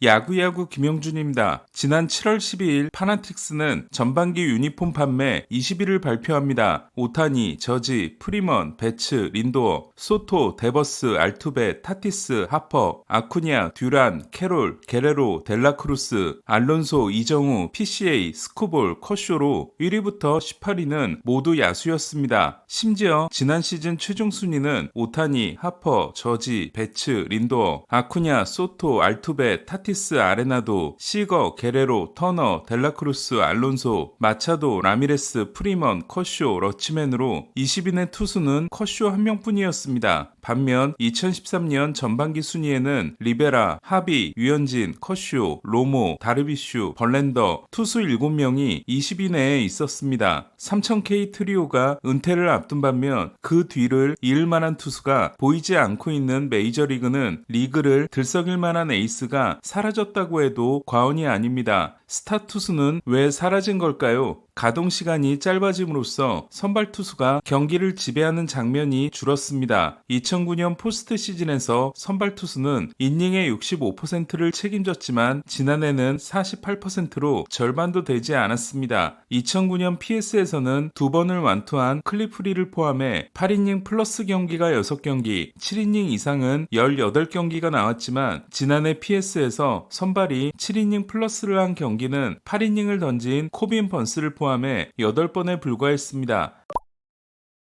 야구야구 김영준입니다. 지난 7월 12일 파나틱스는 전반기 유니폼 판매 20일을 발표합니다. 오타니, 저지, 프리먼, 베츠, 린도어, 소토, 데버스, 알투베, 타티스, 하퍼, 아쿠냐, 듀란, 캐롤, 게레로, 델라크루스, 알론소, 이정우, PCA, 스코볼, 커쇼로 1위부터 18위는 모두 야수였습니다. 심지어 지난 시즌 최종 순위는 오타니, 하퍼, 저지, 베츠, 린도어, 아쿠냐, 소토, 알투베, 타티스, 아레나도, 시거, 게레로, 터너, 델라크루스, 알론소, 마차도, 라미레스, 프리먼, 커쇼, 러치맨으로 20인의 투수는 커쇼 한 명뿐이었습니다. 반면 2013년 전반기 순위에는 리베라, 하비, 유현진, 커쇼, 로모, 다르비슈, 벌렌더 투수 7명이 20위 내에 있었습니다. 3000K 트리오가 은퇴를 앞둔 반면 그 뒤를 이을 만한 투수가 보이지 않고 있는 메이저리그는 리그를 들썩일 만한 에이스가 사라졌다고 해도 과언이 아닙니다. 스타 투수는 왜 사라진 걸까요? 가동 시간이 짧아짐으로써 선발 투수가 경기를 지배하는 장면이 줄었습니다. 2009년 포스트 시즌에서 선발 투수는 이닝의 65%를 책임졌지만 지난해는 48%로 절반도 되지 않았습니다. 2009년 PS에서는 2번을 완투한 클리프리를 포함해 8이닝 플러스 경기가 6경기, 7이닝 이상은 18경기가 나왔지만 지난해 PS에서 선발이 7이닝 플러스를 한 경기는 8이닝을 던진 코빈 번스를 포함해 8번에 불과했습니다.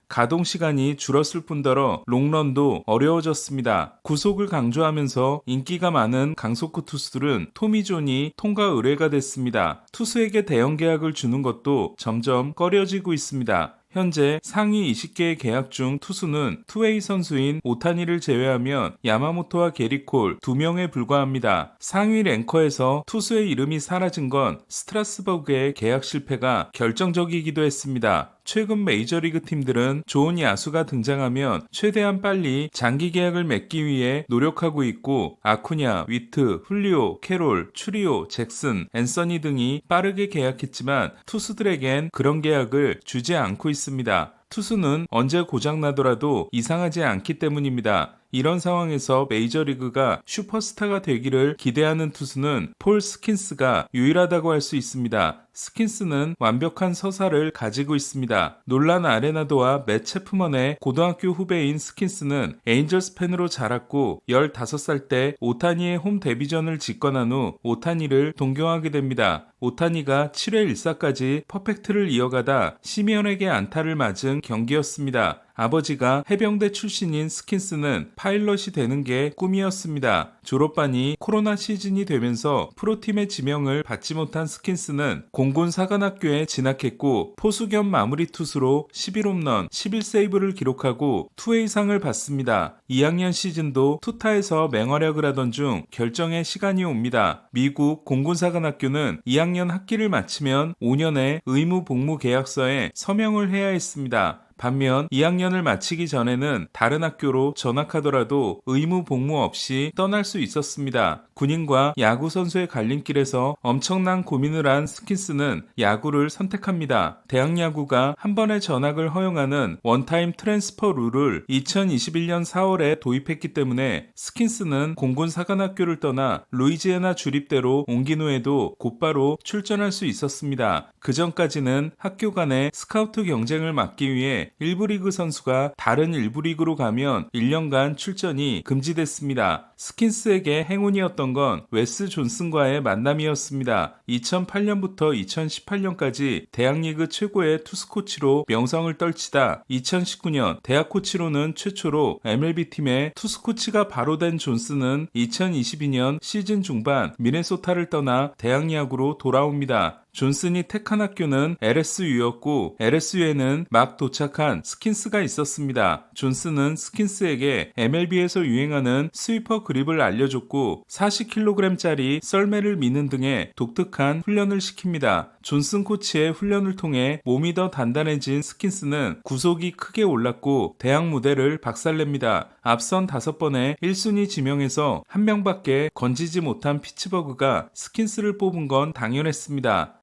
가동 시간이 줄었을 뿐더러 롱런도 어려워졌습니다. 구속을 강조하면서 인기가 많은 강속구 투수들은 토미존이 통과 의뢰가 됐습니다. 투수에게 대형 계약을 주는 것도 점점 꺼려지고 있습니다. 현재 상위 20개의 계약 중 투수는 투웨이 선수인 오타니를 제외하면 야마모토와 게리콜 2명에 불과합니다. 상위 랭커에서 투수의 이름이 사라진 건 스트라스버그의 계약 실패가 결정적이기도 했습니다. 최근 메이저리그 팀들은 좋은 야수가 등장하면 최대한 빨리 장기 계약을 맺기 위해 노력하고 있고 아쿠냐, 위트, 훌리오, 캐롤, 추리오, 잭슨, 앤서니 등이 빠르게 계약했지만 투수들에겐 그런 계약을 주지 않고 있습니다. 투수는 언제 고장나더라도 이상하지 않기 때문입니다. 이런 상황에서 메이저리그가 슈퍼스타가 되기를 기대하는 투수는 폴 스킨스가 유일하다고 할 수 있습니다. 스킨스는 완벽한 서사를 가지고 있습니다. 놀란 아레나도와 맷 체프먼의 고등학교 후배인 스킨스는 에인절스 팬으로 자랐고 15살 때 오타니의 홈 데뷔전을 직관한 후 오타니를 동경하게 됩니다. 오타니가 7회 1사까지 퍼펙트를 이어가다 시미언에게 안타를 맞은 경기였습니다. 아버지가 해병대 출신인 스킨스는 파일럿이 되는 게 꿈이었습니다. 졸업반이 코로나 시즌이 되면서 프로팀의 지명을 받지 못한 스킨스는 공군 사관학교에 진학했고 포수 겸 마무리 투수로 11홈런, 11세이브를 기록하고 투웨이상을 받습니다. 2학년 시즌도 투타에서 맹활약을 하던 중 결정의 시간이 옵니다. 미국 공군 사관학교는 2학년 학기를 마치면 5년의 의무 복무 계약서에 서명을 해야 했습니다. 반면 2학년을 마치기 전에는 다른 학교로 전학하더라도 의무 복무 없이 떠날 수 있었습니다. 군인과 야구 선수의 갈림길에서 엄청난 고민을 한 스킨스는 야구를 선택합니다. 대학 야구가 한 번의 전학을 허용하는 원타임 트랜스퍼 룰을 2021년 4월에 도입했기 때문에 스킨스는 공군 사관학교를 떠나 루이지애나 주립대로 옮긴 후에도 곧바로 출전할 수 있었습니다. 그 전까지는 학교 간의 스카우트 경쟁을 막기 위해 일부 리그 선수가 다른 일부 리그로 가면 1년간 출전이 금지됐습니다. 스킨스에게 행운이었던 건 웨스 존슨과의 만남이었습니다. 2008년부터 2018년까지 대학리그 최고의 투수 코치로 명성을 떨치다 2019년 대학 코치로는 최초로 MLB팀의 투수 코치가 바로 된 존슨은 2022년 시즌 중반 미네소타를 떠나 대학 야구로 돌아옵니다. 존슨이 택한 학교는 LSU였고 LSU에는 막 도착한 스킨스가 있었습니다. 존슨은 스킨스에게 MLB에서 유행하는 스위퍼 그립을 알려줬고 40kg짜리 썰매를 미는 등의 독특한 훈련을 시킵니다. 존슨 코치의 훈련을 통해 몸이 더 단단해진 스킨스는 구속이 크게 올랐고 대학 무대를 박살냅니다. 앞선 5번의 1순위 지명에서 한 명밖에 건지지 못한 피츠버그가 스킨스를 뽑은 건 당연했습니다.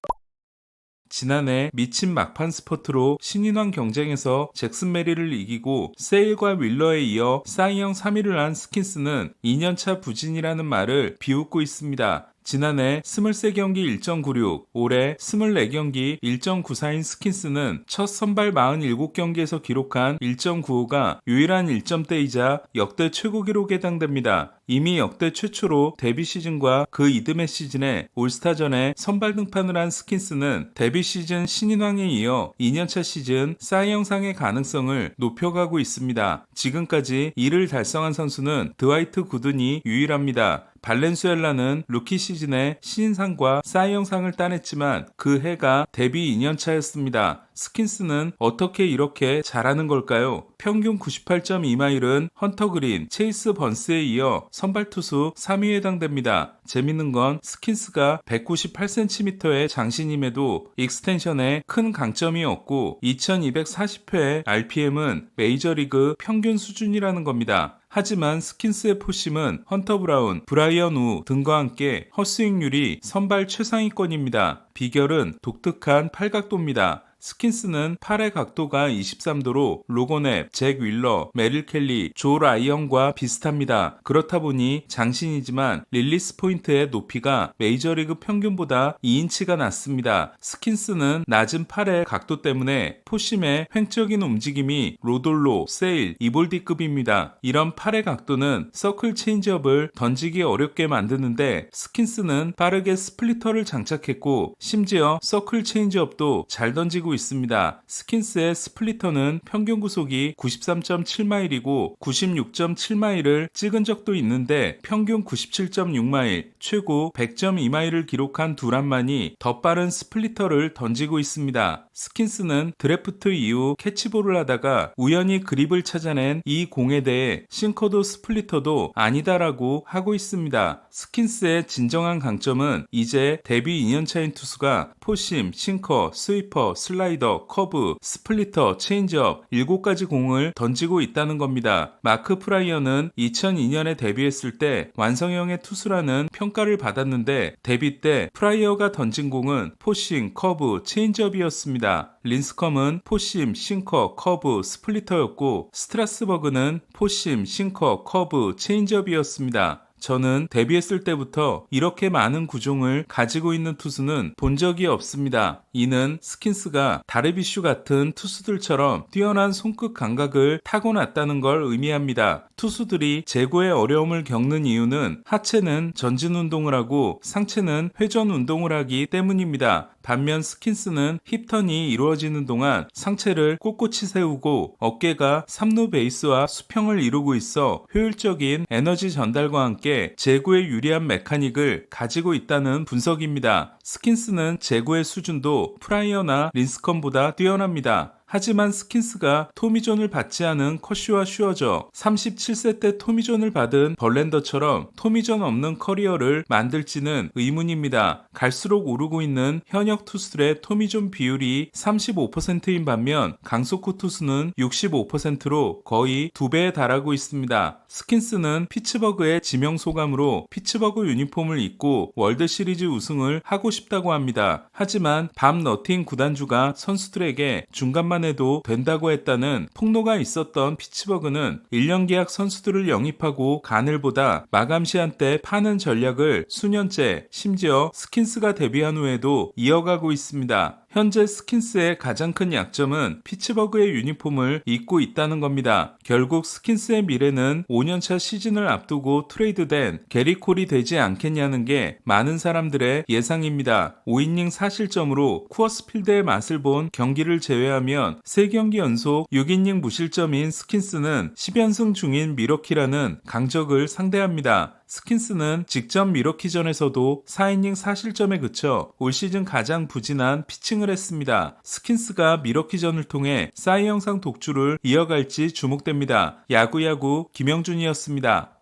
지난해 미친 막판 스퍼트로 신인왕 경쟁에서 잭슨 메리를 이기고 세일과 윌러에 이어 사이영 3위를 한 스킨스는 2년차 부진이라는 말을 비웃고 있습니다. 지난해 23경기 1.96, 올해 24경기 1.94인 스킨스는 첫 선발 47경기에서 기록한 1.95가 유일한 1점대이자 역대 최고 기록에 해당됩니다. 이미 역대 최초로 데뷔 시즌과 그 이듬해 시즌에 올스타전에 선발 등판을 한 스킨스는 데뷔 시즌 신인왕에 이어 2년차 시즌 사이영상의 가능성을 높여가고 있습니다. 지금까지 이를 달성한 선수는 드와이트 구든이 유일합니다. 발렌수엘라는 루키 시즌에 신인상과 사이영상을 따냈지만 그 해가 데뷔 2년차였습니다. 스킨스는 어떻게 이렇게 잘하는 걸까요? 평균 98.2마일은 헌터 그린, 체이스 번스에 이어 선발 투수 3위에 해당됩니다. 재밌는 건 스킨스가 198cm의 장신임에도 익스텐션에 큰 강점이 없고 2240회의 RPM은 메이저리그 평균 수준이라는 겁니다. 하지만 스킨스의 포심은 헌터 브라운, 브라이언 우 등과 함께 헛스윙률이 선발 최상위권입니다. 비결은 독특한 팔각도입니다. 스킨스는 팔의 각도가 23도로 로건 앱, 잭 윌러, 메릴 켈리, 조 라이언과 비슷합니다. 그렇다 보니 장신이지만 릴리스 포인트의 높이가 메이저리그 평균보다 2인치가 낮습니다. 스킨스는 낮은 팔의 각도 때문에 포심의 횡적인 움직임이 로돌로, 세일, 이볼디급입니다. 이런 팔의 각도는 서클 체인지업을 던지기 어렵게 만드는데 스킨스는 빠르게 스플리터를 장착했고 심지어 서클 체인지업도 잘 던지고 있습니다. 스킨스의 스플리터는 평균 구속이 93.7마일이고 96.7마일을 찍은 적도 있는데 평균 97.6마일, 최고 100.2마일을 기록한 두란만이 더 빠른 스플리터를 던지고 있습니다. 스킨스는 드래프트 이후 캐치볼을 하다가 우연히 그립을 찾아낸 이 공에 대해 싱커도 스플리터도 아니다라고 하고 있습니다. 스킨스의 진정한 강점은 이제 데뷔 2년차인 투수가 포심, 싱커, 스위퍼, 슬라이더, 커브, 스플리터, 체인지업 7가지 공을 던지고 있다는 겁니다. 마크 프라이어는 2002년에 데뷔했을 때 완성형의 투수라는 평가를 받았는데 데뷔 때 프라이어가 던진 공은 포싱, 커브, 체인지업이었습니다. 린스컴은 포심, 싱커, 커브, 스플리터였고 스트라스버그는 포심, 싱커, 커브, 체인지업이었습니다. 저는 데뷔했을 때부터 이렇게 많은 구종을 가지고 있는 투수는 본 적이 없습니다. 이는 스킨스가 다르비슈 같은 투수들처럼 뛰어난 손끝 감각을 타고났다는 걸 의미합니다. 투수들이 제구의 어려움을 겪는 이유는 하체는 전진 운동을 하고 상체는 회전 운동을 하기 때문입니다. 반면 스킨스는 힙턴이 이루어지는 동안 상체를 꼿꼿이 세우고 어깨가 삼루 베이스와 수평을 이루고 있어 효율적인 에너지 전달과 함께 제구에 유리한 메카닉을 가지고 있다는 분석입니다. 스킨스는 제구의 수준도 프라이어나 린스컴보다 뛰어납니다. 하지만 스킨스가 토미존을 받지 않은 커쇼와 슈어저, 37세 때 토미존을 받은 벌랜더처럼 토미존 없는 커리어를 만들지는 의문입니다. 갈수록 오르고 있는 현역 투수들의 토미존 비율이 35%인 반면 강속구 투수는 65%로 거의 2배에 달하고 있습니다. 스킨스는 피츠버그의 지명소감으로 피츠버그 유니폼을 입고 월드시리즈 우승을 하고 싶다고 합니다. 하지만 밤 너팅 구단주가 선수들에게 중간만 해도 된다고 했다는 폭로가 있었던 피츠버그는 1년 계약 선수들을 영입하고 가늘보다 마감 시한 때 파는 전략을 수년째, 심지어 스킨스가 데뷔한 후에도 이어가고 있습니다. 현재 스킨스의 가장 큰 약점은 피츠버그의 유니폼을 입고 있다는 겁니다. 결국 스킨스의 미래는 5년차 시즌을 앞두고 트레이드된 게리 콜이 되지 않겠냐는 게 많은 사람들의 예상입니다. 5이닝 4실점으로 쿠어스필드의 맛을 본 경기를 제외하면 3경기 연속 6이닝 무실점인 스킨스는 10연승 중인 미러키라는 강적을 상대합니다. 스킨스는 직전 미러키전에서도 4이닝 4실점에 그쳐 올 시즌 가장 부진한 피칭을 했습니다. 스킨스가 미러키전을 통해 사이 영상 독주를 이어갈지 주목됩니다. 야구야구 김영준이었습니다.